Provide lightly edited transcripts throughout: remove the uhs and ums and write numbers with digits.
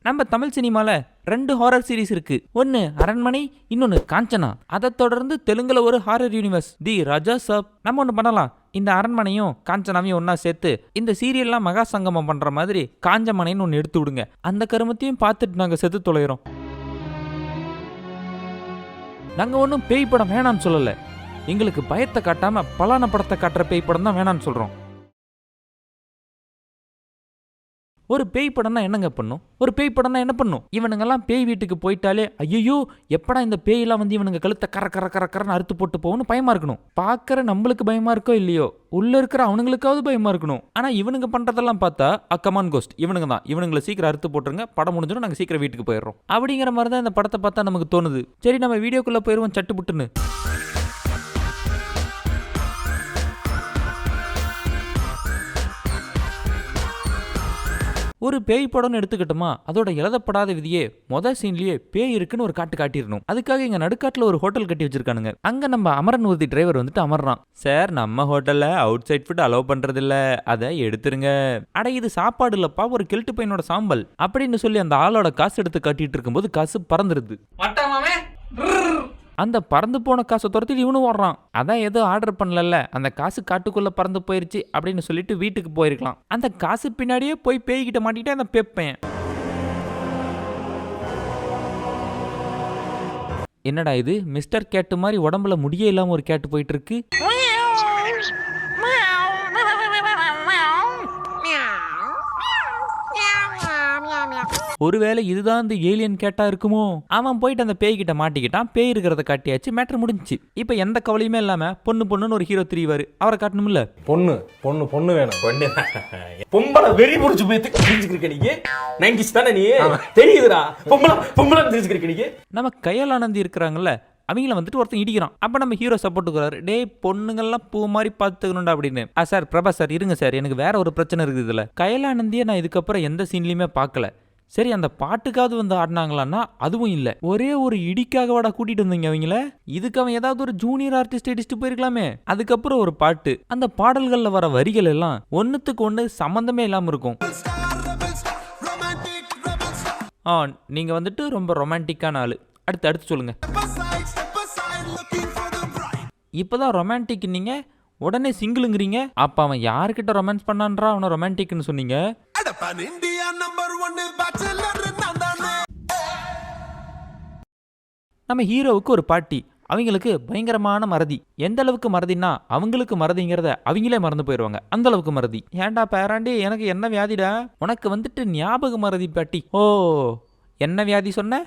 நம்ம தமிழ் சினிமால 2 horror series இருக்கு. ஒன்னு அரண்மனை, இன்னொன்னு காஞ்சனா. அதை தொடர்ந்து தெலுங்குல ஒரு ஹாரர் யூனிவர்ஸ் தி ராஜா சாப். நம்ம ஒண்ணு பண்ணலாம், இந்த அரண்மனையும் காஞ்சனாவையும் ஒன்னா சேர்த்து இந்த சீரியல்லாம் மகா சங்கமம் பண்ற மாதிரி காஞ்சமனைன்னு ஒன்னு எடுத்து விடுங்க. அந்த கருமத்தையும் பார்த்துட்டு நாங்க செத்து தொலைகிறோம். நாங்க ஒன்றும் பேய் படம் வேணான்னு சொல்லல, எங்களுக்கு பயத்தை காட்டாம பலான படத்தை காட்டுற பேய் படம் தான் வேணான்னு சொல்றோம். ஒரு பேய் படம்னா என்னங்க பண்ணும்? ஒரு பேய் படம்னா என்ன பண்ணும்? இவனுங்கெல்லாம் பேய் வீட்டுக்கு போயிட்டாலே ஐயோ எப்படா இந்த பேயெல்லாம் வந்து இவனுங்க கழுத்தை கரன்னு அறுத்து போட்டு போகணும் பயமா இருக்கணும். பார்க்கற நம்மளுக்கு பயமா இருக்கோ இல்லையோ, உள்ள இருக்கிற அவனுங்களுக்காவது பயமா இருக்கணும். ஆனா இவனுங்க பண்றதெல்லாம் பார்த்தா கமான் கோஸ்ட் இவனுங்க தான், இவனுங்களை சீக்கிரம் அறுத்து போட்டுருங்க, படம் முடிஞ்சிடும், நாங்க சீக்கிரம் வீட்டுக்கு போயிடுறோம் அப்படிங்கிற மாதிரி தான் இந்த படத்தை பார்த்தா நமக்கு தோணுது. சரி நம்ம வீடியோக்குள்ள போயிடுவோம் சட்டுப்புட்டுன்னு. ஒரு பேய் படம்னு எடுத்துக்கிட்டோமா, அதோட எழுதப்படாத விதியே மொதல் சீன்லயே பேய் இருக்குன்னு ஒரு காட்டிடணும். அதுக்காக இங்க நடுக்காட்டுல ஒரு ஹோட்டல் கட்டி வச்சிருக்கானுங்க. அங்க நம்ம அமரன் ஊர்தி டிரைவர் வந்துட்டு அமர்றான். சார் நம்ம ஹோட்டல்ல அவுட் சைட் ஃபுட் அலோவ் பண்றது இல்ல, அதை எடுத்துருங்க. அட இது சாப்பாடு இல்லப்பா, ஒரு கில்ட்டு பையனோட சாம்பல் அப்படின்னு சொல்லி அந்த ஆளோட காசு எடுத்து காட்டிட்டு இருக்கும்போது காசு பறந்துருது. அந்த பறந்து போன காசை துரத்திட்டு இவனு ஓடுறான். அதான் ஏதோ ஆர்டர் பண்ணல, அந்த காசு காட்டுக்குள்ள பறந்து போயிருச்சு அப்படின்னு சொல்லிட்டு வீட்டுக்கு போயிருக்கலாம். அந்த காசு பின்னாடியே போய் பேய்கிட்ட மாட்டிட்டு அந்த பேப்பேன். என்னடா இது மிஸ்டர் கேட்டு மாதிரி உடம்புல முடியே இல்லாம ஒரு கேட்டு போயிட்டு இருக்கு. ஒருவேளை இதுதான் இந்த ஏலியன் கேட்டா இருக்குமோ? அவன் போயிட்டு அந்த பேய் கிட்ட மாட்டிக்கிட்டான். பேய் இருக்கிறத காட்டியாச்சு, மேட்டர் முடிஞ்சிச்சு. இப்ப எந்த கவலையுமே இல்லாம பொண்ணுன்னு ஒரு ஹீரோ திரிவாரு, அவரை காட்டணும்ல. பொண்ணு வேணும். பொம்பளை வெறி புடிச்சு போய் தெரிஞ்சுக்கிருக்க நீங்க 90s தானே நீ தெரியுதுடா. பொம்பளை தெரிஞ்சுக்கிருக்க நீங்க. நம்ம கையால் ஆனந்தி இருக்கிறாங்கல்ல, அவங்கள வந்துட்டு ஒருத்தன் இடிக்கிறான். அப்ப நம்ம ஹீரோ சப்போர்ட்டுக்குறாரு, டே பொண்ணுங்கள்லாம் பூ மாதிரி பார்த்துக்கணும்டா அப்படின்னு. சார் பிரபா சார் இருங்க சார், எனக்கு வேற ஒரு பிரச்சனை இருக்குது. இதுல கையாலானந்தியை நான் இதுக்கப்புறம் எந்த சீன்லயுமே பார்க்கல. சரி அந்த பாட்டுக்காவது வந்து ஆடினாங்களான்னா அதுவும் இல்லை, ஒரே ஒரு இடிக்காக வாடா கூட்டிட்டு வந்தீங்க அவங்கள. இதுக்கு அவன் ஏதாவது ஒரு ஜூனியர் ஆர்டிஸ்ட் அடிச்சுட்டு போயிருக்கலாமே. அதுக்கப்புறம் ஒரு பாட்டு, அந்த பாடல்கள்ல வர வரிகள் எல்லாம் ஒன்னுத்துக்கு ஒன்று சம்பந்தமே இல்லாம இருக்கும். நீங்க வந்துட்டு ரொம்ப ரொமான்டிக்கான ஆளு, அடுத்து சொல்லுங்க. இப்பதான் ரொமான்டிக் நீங்க, உடனே சிங்கிளுங்கிறீங்க. அப்ப அவன் யாருக்கிட்ட ரொமான்ஸ் பண்ணான்றா அவனை ரொமான்டிக்னு சொன்னீங்க? நம்ம ஹீரோவுக்கு ஒரு பாட்டி, அவங்களுக்கு பயங்கரமான மறதி. எந்த அளவுக்கு மறதினா அவங்களுக்கு மறதிங்கிறத அவங்களே மறந்து போயிடுவாங்க, அந்த அளவுக்கு மறதி. ஏன்டா பேராண்டி எனக்கு என்ன வியாதிடா? உனக்கு வந்துட்டு ஞாபக மறதி பாட்டி. ஓ என்ன வியாதி சொன்ன?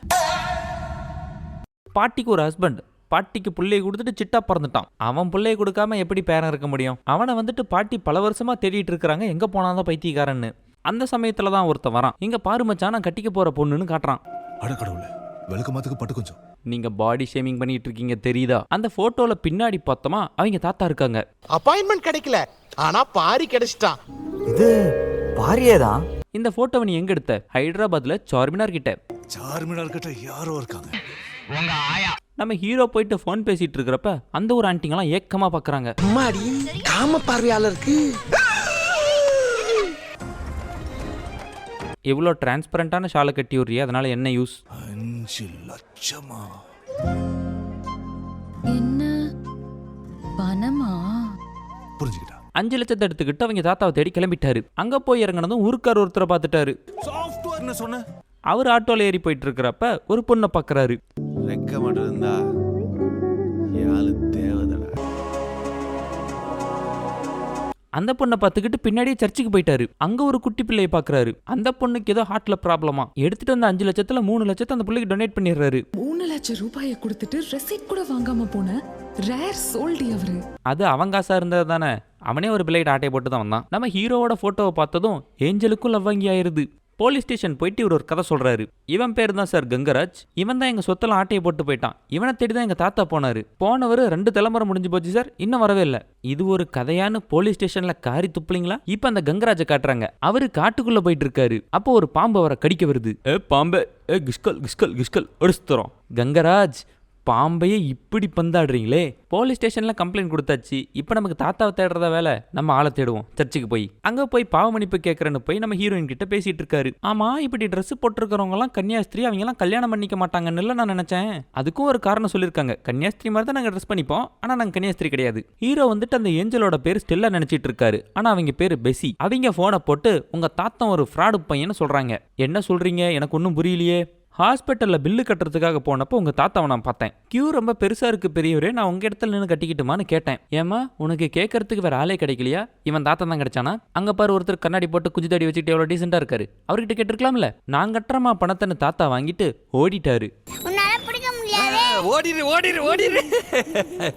பாட்டிக்கு ஒரு ஹஸ்பண்ட், பாட்டிக்கு பிள்ளையை கொடுத்துட்டு சிட்டா பறந்துட்டான். அவன் பிள்ளையை கொடுக்காம எப்படி பேரன் இருக்க முடியும்? அவனை வந்துட்டு பாட்டி பல வருஷமா தேடிட்டு இருக்கிறாங்க, எங்க போனாதான் பைத்தியக்காரன்னு. அந்த சமயத்துல தான் ஒருத்தன் வரான். இங்க பாரு மச்சான், நான் கட்டிக்க போற பொண்ணுன்னு காட்டுறான். கொஞ்சம் நீங்க பாடி ஷேமிங் பண்ணிட்டு இருக்கீங்க தெரியுதா? அந்த போட்டோல பின்னாடி பார்த்தோமா அவங்க தாத்தா இருக்காங்க. அப்பாயின்மெண்ட் கிடைக்கல, ஆனா பாரி கிடைச்சிட்டான். இது பாரியேதான். இந்த போட்டோவை நீ எங்க எடுத்த? ஹைதராபாத்ல சார்மினார் கிட்ட. சார்மினார் கிட்ட யாரோ இருக்காங்க. நம்ம ஹீரோ போயிட்டு போன் பேசிட்டு இருக்கிறப்ப அந்த ஒரு ஆண்டிங்கெல்லாம் ஏக்கமா பாக்குறாங்க. அம்மாடி காம பார்வையாளருக்கு எவ்வளோ டிரான்ஸ்பரண்டான ஷாலை கட்டி விடுறியா, அதனால என்ன யூஸ்? 5 லட்சமா? என்ன பணமா? புரிஞ்சுக்கிட்டா. 5 லட்சத்தை எடுத்துக்கிட்டு அவங்க தாத்தாவை தேடி கிளம்பிட்டாரு. அங்க போய் இறங்கினதும் ஊருக்கார் ஒருத்தரை பார்த்துட்டாரு. சாஃப்ட்வேர்னு சொன்ன. அவர் ஆட்டோல ஏறி போயிட்டு இருக்கிறப்ப ஒரு பொண்ணை பாக்குறாரு. ரெக்க மட்டும் இருந்தா யாரு தேவதடா. அந்த பொண்ணை பார்த்துக்கிட்டு பின்னாடியே சர்ச்சுக்கு போயிட்டாரு. அங்க ஒரு குட்டி பிள்ளையை பாக்குறாரு. அந்த பொண்ணுக்கு ஏதோ ஹார்ட்ல ப்ராப்ளமா. எடுத்துட்டு வந்த 5 லட்சத்துல 3 லட்சத்தை அந்த பிள்ளைக்கு டொனேட் பண்ணிடுறாரு. 3 லட்சம் ரூபாயை கொடுத்துட்டு ரெசிப்ட் கூட வாங்காம போன ரேர் சோல்டி அவரு. அது அவன் காசா இருந்தது தானே, அவனே ஒரு பிள்ளைகிட்ட ஆட்டையை போட்டு தான் வந்தான். நம்ம ஹீரோவோட போட்டோவை பார்த்ததும் ஏஞ்சலுக்கும் லவ் வாங்கி ஆயிருது. போலீஸ் ஸ்டேஷன் போயிட்டு இவர் ஒரு கதை சொல்றாரு. இவன் பேர் தான் சார் கங்கராஜ், இவன் தான் எங்க சொத்தெல்லாம் ஆட்டையை போட்டு போயிட்டான், இவனை தேடி தான் எங்க தாத்தா போனாரு. போனவர் 2 தலைமுறை முடிஞ்சு போச்சு சார், இன்னும் வரவே இல்லை. இது ஒரு கதையானு போலீஸ் ஸ்டேஷன்ல காரி துப்புலீங்களா? இப்ப அந்த கங்கராஜை காட்டுறாங்க. அவரு காட்டுக்குள்ள போயிட்டு இருக்காரு. அப்போ ஒரு பாம்பு அவரை கடிக்க வருது. பாம்பு கிஸ்கல் கிஸ்கல் கிஸ்கல் எடுத்துறோம். கங்கராஜ் பாம்பையே இப்படி பந்தாடுறீங்களே. போலீஸ் ஸ்டேஷன்ல கம்ப்ளைண்ட் கொடுத்தாச்சு. இப்போ நமக்கு தாத்தாவை தேடுறதா வேலை. நம்ம ஆளை தேடுவோம் சர்ச்சுக்கு போய். அங்க போய் பாவ மன்னிப்பு கேட்கறேன்னு போய் நம்ம ஹீரோயின் கிட்ட பேசிட்டு இருக்காரு. ஆமா, இப்படி ட்ரெஸ் போட்டிருக்கிறவங்க எல்லாம் கன்னியாஸ்திரி, அவங்க எல்லாம் கல்யாணம் பண்ணிக்க மாட்டாங்கன்னு நான் நினைச்சேன். அதுக்கும் ஒரு காரணம் சொல்லியிருக்காங்க. கன்னியாஸ்திரி மாதிரி தான் நாங்க ட்ரெஸ் பண்ணிப்போம், ஆனா நாங்க கன்னியாஸ்திரி கிடையாது. ஹீரோ வந்துட்டு அந்த ஏஞ்சலோட பேர் ஸ்டெல்லா நினைச்சிட்டு இருக்காரு. ஆனா அவங்க பேரு பெசி. அவங்க போனை போட்டு உங்க தாத்தா ஒரு ஃப்ராடு பையன்னு சொல்றாங்க. என்ன சொல்றீங்க, எனக்கு ஒன்றும் புரியலையே. ஹாஸ்பிட்டலில் பில்லு கட்டுறதுக்காக போனப்போ உங்கள் தாத்தாவை நான் பார்த்தேன். கியூ ரொம்ப பெருசாக இருக்குது பெரியவரே, நான் உங்கள் இடத்துல நின்று கட்டிக்கிட்டுமான்னு கேட்டேன். ஏமா உனக்கு கேட்கறதுக்கு வேற ஆளே கிடைக்கலையா? இவன் தாத்தா தான் கிடைச்சானா? அங்கே பாரு ஒருத்தர் கண்ணாடி போட்டு குஜி தடி வச்சுட்டு எவ்வளோ டீசெண்டாக இருக்காரு. அவர்கிட்ட கேட்டிருக்கலாம்ல. நான் கட்டுறமா பணத்தைன்னு தாத்தா வாங்கிட்டு ஓடிட்டாரு.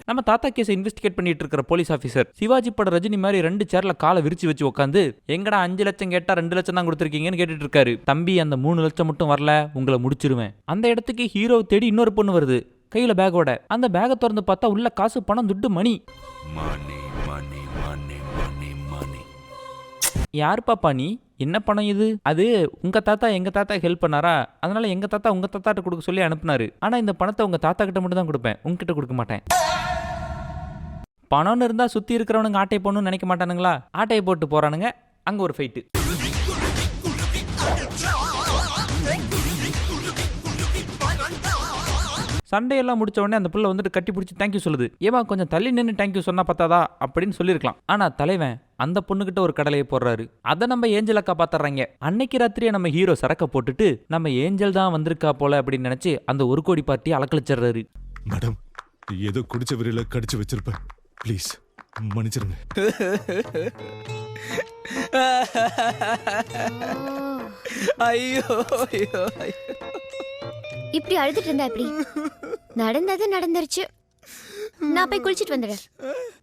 நம்ம தாத்தா கேஸை இன்வெஸ்டிகேட் பண்ணிட்டு இருக்கிற போலீஸ் ஆஃபீஸர் சிவாஜி பட ரஜினி மாதிரி 2 சேர்ல காலை விரிச்சு வச்சு உட்காந்து எங்கடா 5 லட்சம் கேட்டா 2 லட்சம் தான் கொடுத்துருக்கீங்கன்னு கேட்டுட்டு இருக்காரு. தம்பி, அந்த 3 லட்சம் மட்டும் வரல, உங்களை முடிச்சிருவேன். அந்த இடத்துக்கு ஹீரோ தேடி இன்னொரு பொண்ணு வருது கையில பேக்கோட. அந்த பேக்கை திறந்து பார்த்தா உள்ள காசு, பணம், துட்டு, மணி. யார் பாப்பா நீ? என்ன பணம் இது? அது உங்க தாத்தா எங்க தாத்தா ஹெல்ப் பண்ணாரா, அதனால எங்க தாத்தா உங்க தாத்தாட்ட கொடுக்க சொல்லி அனுப்புனாரு. ஆனா இந்த பணத்தை உங்க தாத்தா கிட்ட மட்டும் தான் கொடுப்பேன், உங்ககிட்ட கொடுக்க மாட்டேன். பணம்னு இருந்தா சுத்தி இருக்கிறவனுங்க ஆட்டையை போடணும்னு நினைக்க மாட்டானுங்களா? ஆட்டையை போட்டு போறானுங்க. அங்க ஒரு ஃபைட்டு. சண்டையெல்லாம் முடிச்ச உடனே அந்த புள்ள வந்துட்டு கட்டி பிடிச்சி தேங்க்யூ சொல்லுது. ஏமா கொஞ்சம் தள்ளி நின்று தேங்க்யூ சொன்னா பத்தாதா அப்படின்னு சொல்லியிருக்கலாம். ஆனா தலைவன் அந்த பொண்ணுகிட்ட ஒரு கடலையை போடுறாரு. அதை நம்ம ஏஞ்சலை காப்பாத்துறாங்க. அன்னைக்கு ராத்திரியே நம்ம ஹீரோ சரக்க போட்டுட்டு நம்ம ஏஞ்சல் தான் வந்திருக்கா போல அப்படின்னு நினைச்சு அந்த 1 கோடி பார்ட்டியை அலக்கழிச்சிடுறாரு. மேடம், ஏதோ குடிச்ச விரையில கடிச்சு வச்சிருப்பேன், ப்ளீஸ் மன்னிச்சிருங்க. ஐயோ ஐயோ, இப்படி அழுதுட்டு இருந்தா எப்படி? நடந்தது நடந்துருச்சு. நான் போய் குளிச்சிட்டு வந்துடுறேன்.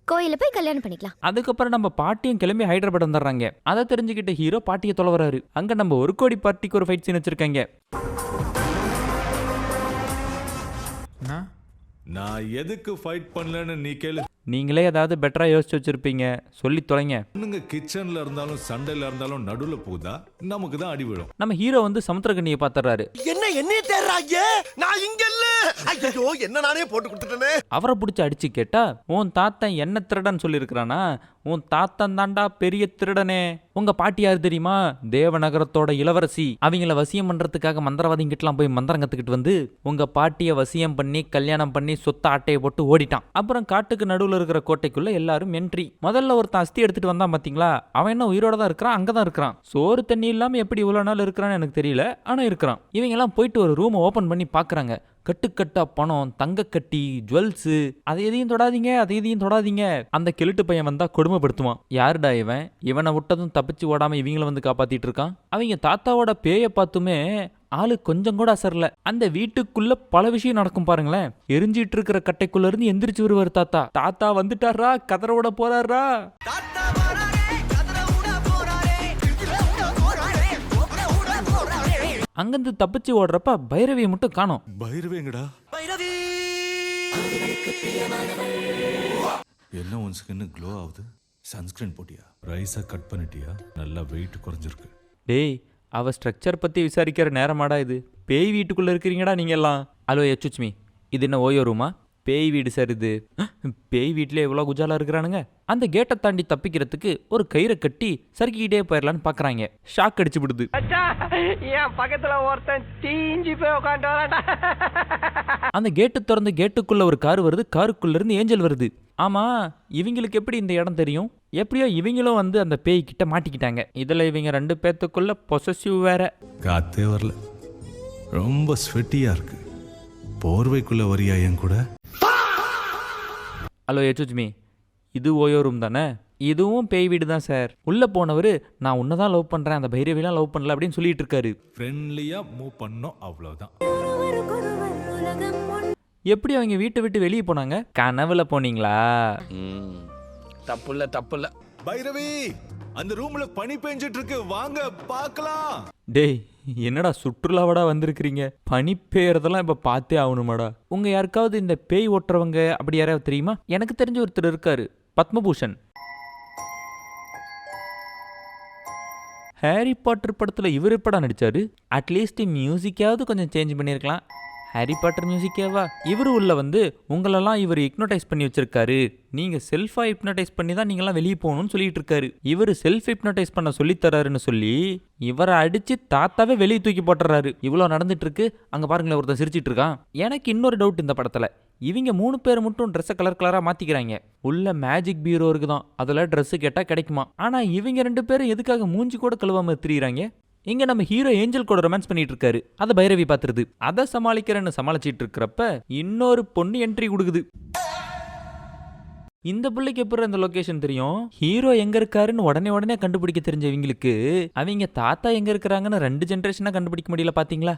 கோயில போய் கல்யாணம் பண்ணிக்கலாம். அதுக்கப்புறம் நம்ம பாட்டியும் கிளம்பி ஹைதராபாத் வந்துடுறாங்க. அதை தெரிஞ்சுக்கிட்ட ஹீரோ பாட்டியை தொலைவராரு. அங்க நம்ம 1 கோடி பார்ட்டிக்கு ஒரு ஃபைட் சீன் வச்சிருக்காங்க. நான் எதுக்கு ஃபைட் பண்ணலன்னு நீ கேளு. நீங்களே ஏதாவது பெட்டரா யோசிச்சு வச்சிருப்பீங்க, சொல்லி தொலைங்க. பொண்ணுங்க கிச்சன்ல இருந்தாலும் சண்டையில இருந்தாலும் நடுவுல போதா நமக்கு தான் அடி விழும். நம்ம ஹீரோ வந்து சமுத்திரகனியை பாத்துறாரு. என்ன தேடுறாங்க? நான் இங்க இல்ல. ஐயோ, என்ன நானே போட்டு கொடுத்துட்டேனே. அவரை பிடிச்சி அடிச்சு கேட்டா, உன் தாத்தன் என்ன திருடன் சொல்லியிருக்கிறானா? உன் தாத்தன் தாண்டா பெரிய திருடனே. உங்க பாட்டி யாரு தெரியுமா? தேவநகரத்தோட இளவரசி. அவங்கள வசியம் பண்றதுக்காக மந்திரவாதிங்கிட்டலாம் போய் மந்திரம் கத்துக்கிட்டு வந்து உங்க பாட்டிய வசியம் பண்ணி கல்யாணம் பண்ணி சொத்த ஆட்டையை போட்டு ஓடிட்டான். அப்புறம் காட்டுக்கு நடுவுல இருக்கிற கோட்டைக்குள்ள எல்லாரும் என்ட்ரி. முதல்ல ஒருத்தன் அஸ்தி எடுத்துட்டு வந்தான் பாத்தீங்களா? அவன் என்ன உயிரோட தான் இருக்கிறான், அங்கதான் இருக்கிறான். சோறு தண்ணி இல்லாம எப்படி இவ்வளவு நாள் இருக்கிறான்னு எனக்கு தெரியல, ஆனா இருக்கிறான். இவங்க எல்லாம் போயிட்டு ஒரு ரூம் ஓபன் பண்ணி பாக்குறாங்க. கட்டுக்கட்டா பணம், தங்க கட்டி, ஜுவல்ஸ். அதை எதையும் தொடாதீங்க, அதை எதையும் தொடாதீங்க. அந்த கிழட்டு பையன் வந்தா கொடுமைப்படுத்துவான். யாருடா இவன்? இவனை விட்டதும் தப்பிச்சு ஓடாம இவங்கள வந்து காப்பாத்திட்டு இருக்கான். அவங்க தாத்தாவோட பேயை பார்த்துமே ஆளு கொஞ்சம் கூட அசரல. அந்த வீட்டுக்குள்ள பல விஷயம் நடக்கும் பாருங்களேன். எரிஞ்சிட்டு இருக்கிற கட்டைக்குள்ள இருந்து எந்திரிச்சு வருவார் தாத்தா. தாத்தா வந்துட்டாரா, கதறோட போறாரா. அங்கிருந்து தப்பிச்சு ஓடுறப்ப பைரவியை மட்டும் காணோம். பைரவேங்கடா. என்ன உன் ஸ்கின் க்ளோ ஆகுது? சன்ஸ்கிரீன் போட்டியா? ரைஸா கட் பண்ணிட்டியா? நல்லா வெயிட் குறைஞ்சிருக்கு. டேய், அவ ஸ்ட்ரக்சர் பத்தி விசாரிக்கிற நேரமாடா இது? பேய் வீட்டுக்குள்ள இருக்கிறீங்கடா நீங்க எல்லாம். ஹலோ எச்சுச்மி, இது என்ன ஓயோ ரூமா? பேய் வீடு சார் இது. பேய் வீட்டிலே எவ்வளோ குஜாலா இருக்கிறானுங்க. அந்த கேட்டை தாண்டி தப்பிக்கிறதுக்கு ஒரு கயிறை கட்டி சறுக்கிக்கிட்டே போயிடலான்னு பாக்குறாங்க. ஷாக் அடிச்சு விடுது. என் பக்கத்துல ஒருத்தன் தீஞ்சி போய் உட்காந்து. அந்த கேட்டு திறந்து கேட்டுக்குள்ள ஒரு கார் வருது. காருக்குள்ள இருந்து ஏஞ்சல் வருது. ஆமா, இவங்களுக்கு எப்படி இந்த இடம் தெரியும்? எப்படியோ இவங்களும் வந்து அந்த பேய் கிட்ட மாட்டிக்கிட்டாங்க. இதுல இவங்க 2 பேத்துக்குள்ள பொசசிவ் வேற. காத்தே வரல, ரொம்ப ஸ்வெட்டியா இருக்கு. போர்வைக்குள்ள வரியா என் கூட? ஹலோ எச்சுச்மி, இது ஓயோ ரூம் தானே? இதுவும் பேய் வீடு தான் சார். உள்ள போனவர் நான் உன்னதான் லவ் பண்றேன், அந்த பைரவிலாம் லவ் பண்ணல அப்படின்னு சொல்லிட்டு இருக்காரு. ஃப்ரெண்ட்லியா மூவ் பண்ணோம், அவ்வளவுதான். எப்படி அவங்க வீட்டை விட்டு வெளியே போனாங்க? கனவுல போனீங்களா? தப்புல தப்புல. பைரவி, அந்த ரூம்ல பனி பெஞ்சிட்டு இருக்கு, வாங்க பார்க்கலாம். டேய், என்னடா சுற்றுலாவடா வந்திருக்கிறீங்க? பனி பெய்யறதெல்லாம் இப்ப பார்த்தே ஆகணுமாடா? உங்க யாருக்காவது இந்த பேய் ஓட்டுறவங்க அப்படி யாராவது தெரியுமா? எனக்கு தெரிஞ்ச ஒருத்தர் இருக்காரு, பத்மபூஷன். ஹாரி பாட்டர் படத்துல இவர் எப்படா நடிச்சாரு? அட்லீஸ்ட் மியூசிக்காவது கொஞ்சம் சேஞ்ச் பண்ணியிருக்கலாம். ஹாரி பாட்டர் மியூசிக்கேவா? இவரு உள்ள வந்து உங்களெல்லாம் இவர் ஹிப்னோடைஸ் பண்ணி வச்சிருக்காரு, நீங்க செல்ஃபா ஹிப்னோடைஸ் பண்ணி தான் நீங்களாம் வெளியே போகணும்னு சொல்லிட்டு இருக்காரு. இவர் செல்ஃப் ஹிப்னோடைஸ் பண்ண சொல்லித்தராருன்னு சொல்லி இவரை அடிச்சு தாத்தாவே வெளியே தூக்கி போட்டுறாரு. இவ்வளோ நடந்துட்டு இருக்கு. அங்க பாருங்களேன், ஒருத்தன் சிரிச்சிட்டு இருக்கான். எனக்கு இன்னொரு டவுட் இந்த படத்துல, இவங்க 3 பேர் மட்டும் ட்ரெஸ்ஸை கலர் கலரா மாத்திக்கிறாங்க. உள்ள மேஜிக் பீரோ இருக்குதான், அதுல ட்ரெஸ் கேட்டா கிடைக்குமா? ஆனா இவங்க 2 பேரும் எதுக்காக மூஞ்சி கூட கழுவாம திரியிறாங்க? இங்க நம்ம ஹீரோ ஏஞ்சல் கூட ரொமான்ஸ் பண்ணிட்டு இருக்காரு, அதை பைரவி பாத்துருது. அதை சமாளிக்கிறேன்னு சமாளிச்சிட்டு இருக்கிறப்ப இன்னொரு பொண்ணு என்ட்ரி கொடுக்குது. இந்த பிள்ளைக்கு எப்படி அந்த லொகேஷன் தெரியும்? ஹீரோ எங்க இருக்காருன்னு உடனே கண்டுபிடிக்க தெரிஞ்சவங்களுக்கு அவங்க தாத்தா எங்க இருக்கிறாங்கன்னு 2 ஜெனரேஷனா கண்டுபிடிக்க முடியல. பாத்தீங்களா?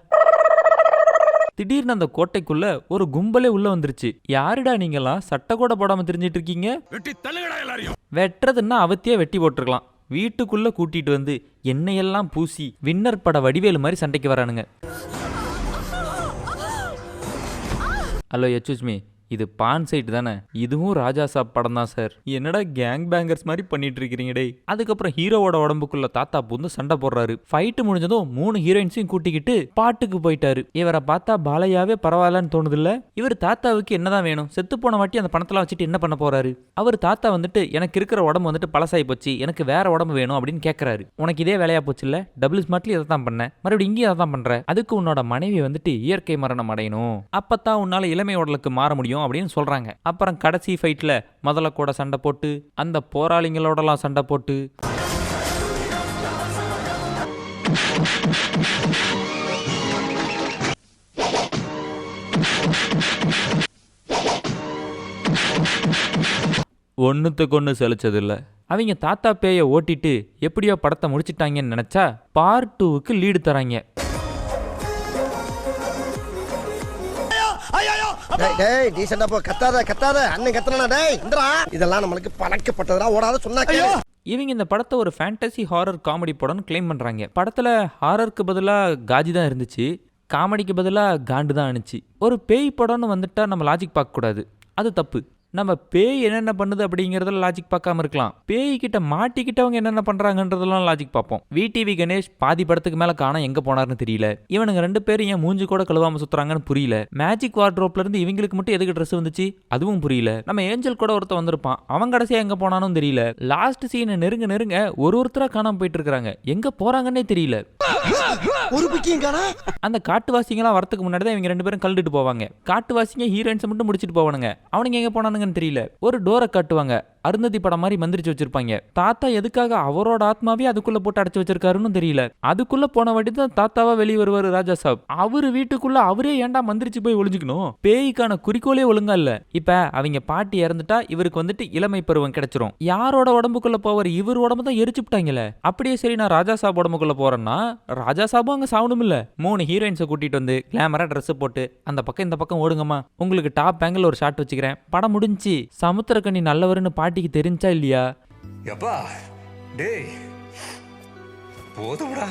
திடீர்னு அந்த கோட்டைக்குள்ள ஒரு கும்பலே உள்ள வந்துருச்சு. யாருடா நீங்களாம் சட்டை கூட போடாம தெரிஞ்சிட்டு இருக்கீங்க? வெட்டுறதுன்னா அவத்தியே வெட்டி போட்டுருக்கலாம். வீட்டுக்குள்ள கூட்டிட்டு வந்து எண்ணெயெல்லாம் பூசி வின்னர் பட வடிவேலு மாதிரி சண்டைக்கு வரானுங்க. ஹலோ எச்எஸ்மி, இது பான் சைட் தானே? இதுவும் ராஜா சாப் படம் தான் சார். என்னடா கேங் பேங்கர்ஸ் மாதிரி பண்ணிட்டு இருக்கிறீங்க டே. அதுக்கப்புறம் ஹீரோவோட உடம்புக்குள்ள தாத்தா பூந்து சண்டை போடுறாரு. ஃபைட்டு முடிஞ்சதும் 3 ஹீரோயின்ஸையும் கூட்டிக்கிட்டு பாட்டுக்கு போயிட்டாரு. இவரை பார்த்தா பாலையாவே பரவாயில்லன்னு தோணுது இல்ல? இவர் தாத்தாவுக்கு என்னதான் வேணும்? செத்து போன வாட்டி அந்த பணத்தெல்லாம் வச்சுட்டு என்ன பண்ண போறாரு? அவர் தாத்தா வந்துட்டு எனக்கு இருக்கிற உடம்பு வந்துட்டு பழசாய் போச்சு, எனக்கு வேற உடம்பு வேணும் அப்படின்னு கேட்கறாரு. உனக்கு இதே வேலையா போச்சு இல்ல? டபுள் ஸ்மார்ட்லி இதை தான் பண்ண, மறுபடியும் இங்கேயும் அதை தான் பண்ற. அதுக்கு உன்னோட மனைவி வந்துட்டு இயற்கை மரணம் அடையணும், அப்பத்தான் உன்னால இளமை உடலுக்கு மாற முடியும் அப்படின்னு சொல்றாங்க. அப்புறம் கடைசி ஃபைட்ல முதல்ல கூட சண்டை போட்டு அந்த போராளிகளோடலாம் சண்டை போட்டு ஒன்னுத்துக்கு ஒன்று செலுச்சது இல்ல. அவங்க தாத்தா பேயை ஓட்டிட்டு எப்படியோ படத்தை முடிச்சிட்டாங்கன்னு நினைச்சா பார்ட் 2க்கு லீடு தராங்க. டேய் டீசன்ட்டா போ, கத்தாத அண்ணன் கத்தனா டேய் இந்தடா, இதெல்லாம் நம்மளுக்கு பழக்கப்பட்டதா, ஓடாத சொன்னா கேளு. இவங்க இந்த படத்தை ஒரு ஃபேண்டசி ஹாரர் காமெடி படம்னு கிளைம் பண்றாங்க. படத்துல ஹாரருக்கு பதிலா காஜி தான் இருந்துச்சு, காமெடிக்கு பதிலா காண்டு தான் இருந்துச்சு. ஒரு பேய் படம்னு வந்துட்டா நம்ம லாஜிக் பார்க்க கூடாது, அது தப்பு. நம்ம பேய் என்னென்ன பண்ணுது அப்படிங்கறதுல லாஜிக் பார்க்காம இருக்கலாம். பேய் கிட்ட மாட்டிக்கிட்டவங்க என்னென்ன பண்றாங்கன்றதெல்லாம் லாஜிக் பார்ப்போம். விடிவி கணேஷ் பாதி படத்துக்கு மேல காண எங்க போனார்னு தெரியல. இவனுங்க 2 பேரும் ஏன் மூஞ்சி கூட கழுவாம சுத்துறாங்கன்னு புரியல. மேஜிக் வார்ட்ரோப்ல இருந்து இவங்களுக்கு மட்டும் எதுக்கு ட்ரெஸ் வந்துச்சு அதுவும் புரியல. நம்ம ஏஞ்சல் கூட ஒருத்த வந்திருப்பான், அவன் கடைசியா எங்க போனானும் தெரியல. லாஸ்ட் சீனை நெருங்க ஒருத்தரா காணாம போயிட்டு இருக்காங்க, எங்க போறாங்கன்னே தெரியல. ஒரு பிக்கியும் காணா. அந்த காட்டுவாசிங்கெல்லாம் வரத்துக்கு முன்னாடி தான் இவங்க 2 பேரும் கழுட்டு போவாங்க. காட்டுவாசிங்க ஹீரோயின்ஸை மட்டும் முடிச்சிட்டு போவானுங்க. அவனுங்க எங்க போனானுங்கன்னு தெரியல. ஒரு டோரை காட்டுவாங்க, அருந்ததி படம் மாதிரி மந்திரிச்சு வச்சிருப்பாங்க. தாத்தா எதுக்காக அவரோட ஆத்மாவே அதுக்குள்ள போட்டு அடைச்சு வச்சிருக்காருன்னு தெரியல. அதுக்குள்ள போன வாட்டி தான் தாத்தாவா வெளியே வருவாரு ராஜா சாப். அவரு வீட்டுக்குள்ள அவரே ஏன்டா மந்திரிச்சு போய் ஒளிஞ்சுக்கணும்? பேய்க்கான குறிக்கோளே ஒழுங்கா இல்ல. இப்ப அவங்க பாட்டி இறந்துட்டா இவருக்கு வந்துட்டு இளமை பருவம் கிடைச்சிரும். யாரோட உடம்புக்குள்ள போவார்? இவர் உடம்பு தான் எரிச்சுட்டாங்கல்ல. அப்படியே சரி நான் ராஜா சாப் உடம்புக்குள்ள போறேன்னா ராஜா சாப்பும் அங்க சாவணும் இல்ல. 3 ஹீரோயின்ஸை கூட்டிட்டு வந்து கிளாமரா ட்ரெஸ் போட்டு அந்த பக்கம் இந்த பக்கம் ஓடுங்கம்மா, உங்களுக்கு டாப் ஆங்கிள் ஒரு ஷாட் வச்சுக்கிறேன், படம் முடிஞ்சு. சமுத்திரக்கனி நல்லவருன்னு பாட்டிக்கு தெரிஞ்சா இல்லையா? எப்பா டேய் போதும்டா.